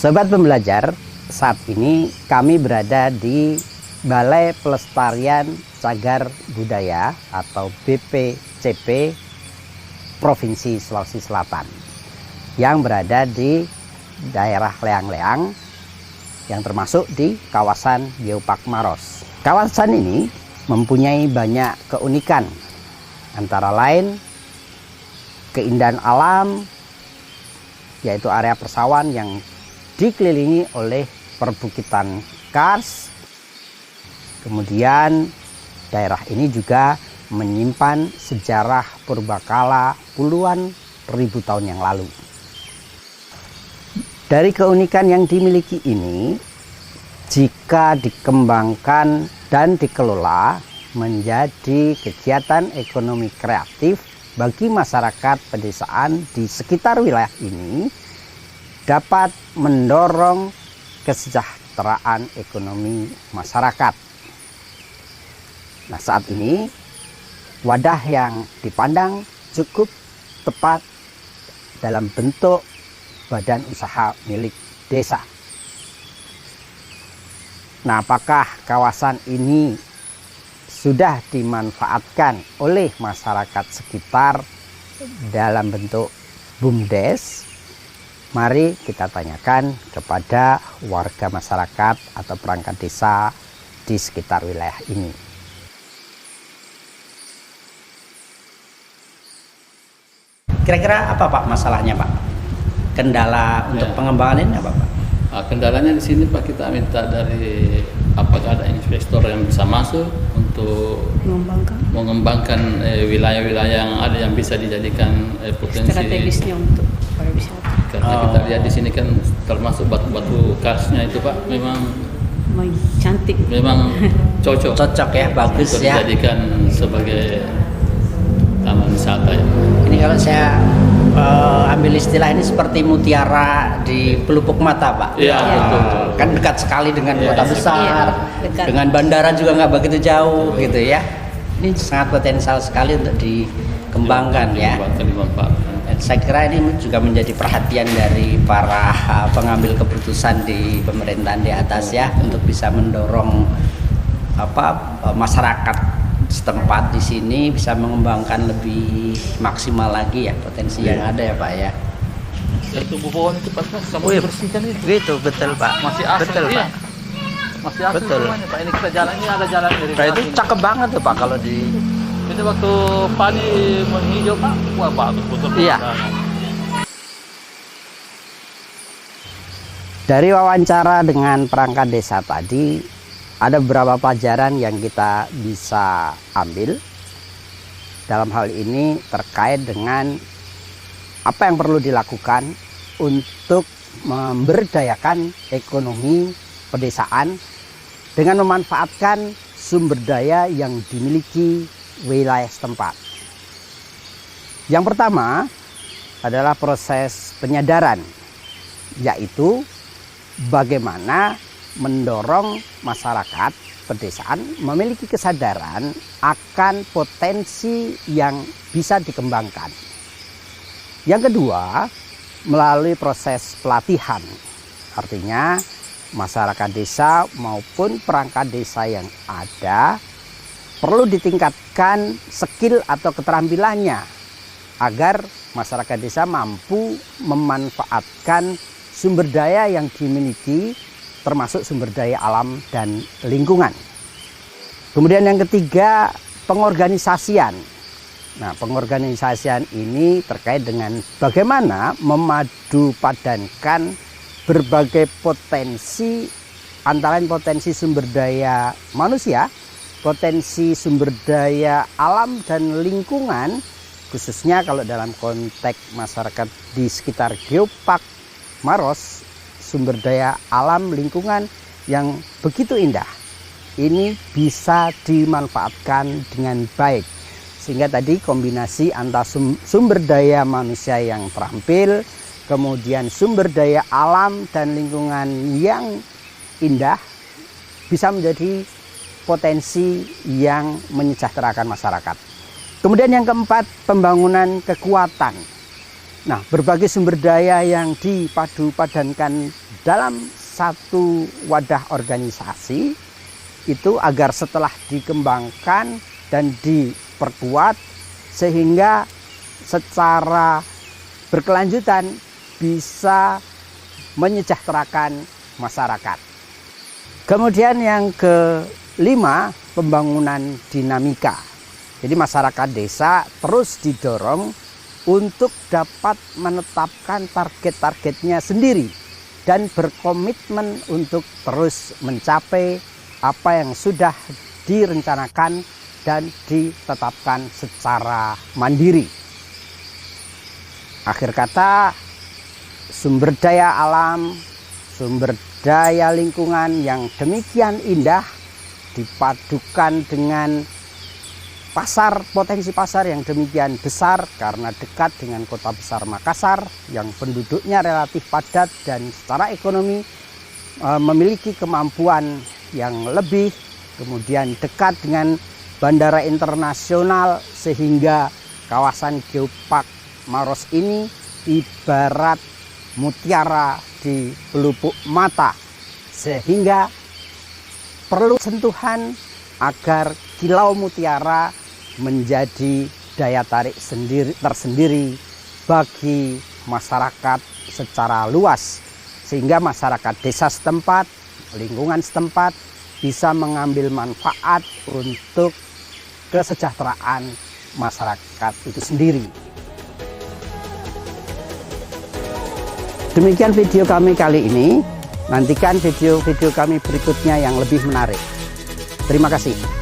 Sobat pembelajar, saat ini kami berada di Balai Pelestarian Cagar Budaya atau BPCP Provinsi Sulawesi Selatan yang berada di daerah Leang-Leang yang termasuk di kawasan Geopark Maros. Kawasan ini mempunyai banyak keunikan, antara lain keindahan alam, yaitu area persawahan yang dikelilingi oleh perbukitan kars. Kemudian daerah ini juga menyimpan sejarah purbakala puluhan ribu tahun yang lalu. Dari keunikan yang dimiliki ini, jika dikembangkan dan dikelola menjadi kegiatan ekonomi kreatif bagi masyarakat pedesaan di sekitar wilayah ini, dapat mendorong kesejahteraan ekonomi masyarakat. Nah, saat ini wadah yang dipandang cukup tepat dalam bentuk badan usaha milik desa. Nah, apakah kawasan ini sudah dimanfaatkan oleh masyarakat sekitar dalam bentuk BUMDes? Mari kita tanyakan kepada warga masyarakat atau perangkat desa di sekitar wilayah ini. Kira-kira apa Pak masalahnya Pak? Kendala untuk pengembangan ini apa Pak? Kendalanya di sini Pak, kita minta dari apakah ada investor yang bisa masuk untuk mengembangkan wilayah-wilayah yang ada yang bisa dijadikan potensi strategisnya untuk pariwisata. Karena kita lihat di sini kan termasuk batu-batu karsnya itu Pak, memang cantik, memang cocok Ya, bagus untuk ya. dijadikan sebagai taman wisata ya. Ini kalau saya ambil istilah ini seperti mutiara di pelupuk mata Pak. Iya, betul. Kan dekat sekali dengan kota besar, Iya, dekat. dengan bandara juga nggak begitu jauh gitu ya. Ini sangat potensial sekali untuk dikembangkan ya. Dimanfaatkan. Dan saya kira ini juga menjadi perhatian dari para pengambil keputusan di pemerintahan di atas ya, untuk bisa mendorong masyarakat setempat di sini bisa mengembangkan lebih maksimal lagi ya potensi yang ada ya Pak ya. Tumbuh pohon itu Pak, sama bersihkan itu. Gitu, betul Pak. Masih asli, betul iya. Pak. Masih asli Betul. semuanya Pak. Ini kita jalan, ini ada jalan dari Nah, itu cakep banget tuh Pak kalau di. Ini waktu padi menghijau Pak, wah bagus betul. Iya. Dari wawancara dengan perangkat desa tadi, ada beberapa pelajaran yang kita bisa ambil. Dalam hal ini terkait dengan apa yang perlu dilakukan untuk memberdayakan ekonomi pedesaan dengan memanfaatkan sumber daya yang dimiliki wilayah setempat. Yang pertama adalah proses penyadaran, yaitu bagaimana mendorong masyarakat pedesaan memiliki kesadaran akan potensi yang bisa dikembangkan. Yang kedua, melalui proses pelatihan. Artinya masyarakat desa maupun perangkat desa yang ada perlu ditingkatkan skill atau keterampilannya agar masyarakat desa mampu memanfaatkan sumber daya yang dimiliki, termasuk sumber daya alam dan lingkungan. Kemudian yang ketiga, pengorganisasian. Nah, pengorganisasian ini terkait dengan bagaimana memadupadankan berbagai potensi, antara lain potensi sumber daya manusia, potensi sumber daya alam dan lingkungan, khususnya kalau dalam konteks masyarakat di sekitar Geopark Maros, sumber daya alam lingkungan yang begitu indah ini bisa dimanfaatkan dengan baik, sehingga tadi kombinasi antara sumber daya manusia yang terampil, kemudian sumber daya alam dan lingkungan yang indah bisa menjadi potensi yang menyejahterakan masyarakat. Kemudian yang keempat, pembangunan kekuatan. Nah, berbagai sumber daya yang dipadu padankan dalam satu wadah organisasi itu agar setelah dikembangkan dan diperkuat sehingga secara berkelanjutan bisa menyejahterakan masyarakat. Kemudian yang kelima, pembangunan dinamika. Jadi masyarakat desa terus didorong untuk dapat menetapkan target-targetnya sendiri dan berkomitmen untuk terus mencapai apa yang sudah direncanakan dan ditetapkan secara mandiri. Akhir kata, sumber daya alam, sumber daya lingkungan yang demikian indah dipadukan dengan potensi pasar yang demikian besar karena dekat dengan kota besar Makassar yang penduduknya relatif padat dan secara ekonomi memiliki kemampuan yang lebih, kemudian dekat dengan bandara internasional sehingga kawasan Geopark Maros ini ibarat mutiara di pelupuk mata, sehingga perlu sentuhan agar Kilau Mutiara menjadi daya tarik tersendiri bagi masyarakat secara luas, sehingga masyarakat desa setempat, lingkungan setempat bisa mengambil manfaat untuk kesejahteraan masyarakat itu sendiri. Demikian video kami kali ini. Nantikan video-video kami berikutnya yang lebih menarik. Terima kasih.